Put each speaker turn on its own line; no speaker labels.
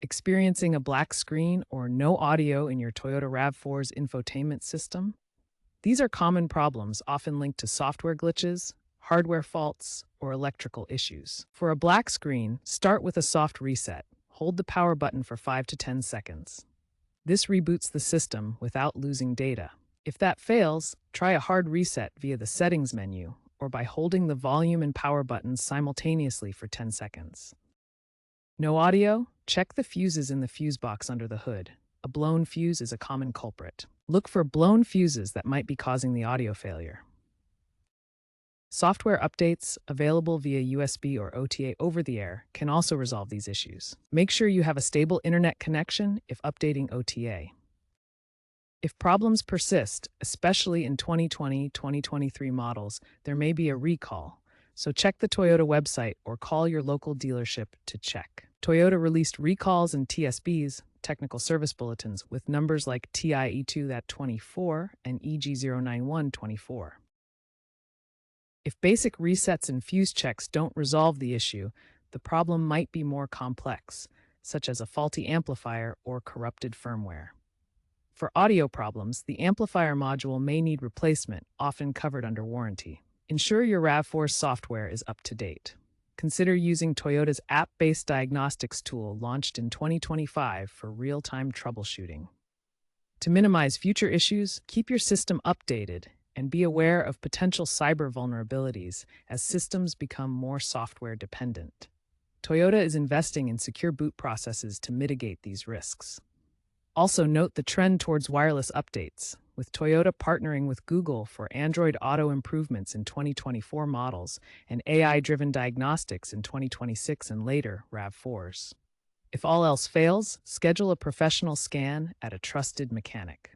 Experiencing a black screen or no audio in your Toyota RAV4's infotainment system? These are common problems often linked to software glitches, hardware faults, or electrical issues. For a black screen, start with a soft reset. Hold the power button for 5 to 10 seconds. This reboots the system without losing data. If that fails, try a hard reset via the settings menu or by holding the volume and power buttons simultaneously for 10 seconds. No audio? Check the fuses in the fuse box under the hood. A blown fuse is a common culprit. Look for blown fuses that might be causing the audio failure. Software updates, available via USB or OTA over-the-air, can also resolve these issues. Make sure you have a stable internet connection if updating OTA. If problems persist, especially in 2020-2023 models, there may be a recall, so check the Toyota website or call your local dealership to check. Toyota released recalls and TSBs, technical service bulletins, with numbers like TIE2-24 and EG091-24. If basic resets and fuse checks don't resolve the issue, the problem might be more complex, such as a faulty amplifier or corrupted firmware. For audio problems, the amplifier module may need replacement, often covered under warranty. Ensure your RAV4 software is up to date. Consider using Toyota's app-based diagnostics tool launched in 2025 for real-time troubleshooting. To minimize future issues, keep your system updated and be aware of potential cyber vulnerabilities as systems become more software dependent. Toyota is investing in secure boot processes to mitigate these risks. Also note the trend towards wireless updates, with Toyota partnering with Google for Android Auto improvements in 2024 models and AI-driven diagnostics in 2026 and later RAV4s. If all else fails, schedule a professional scan at a trusted mechanic.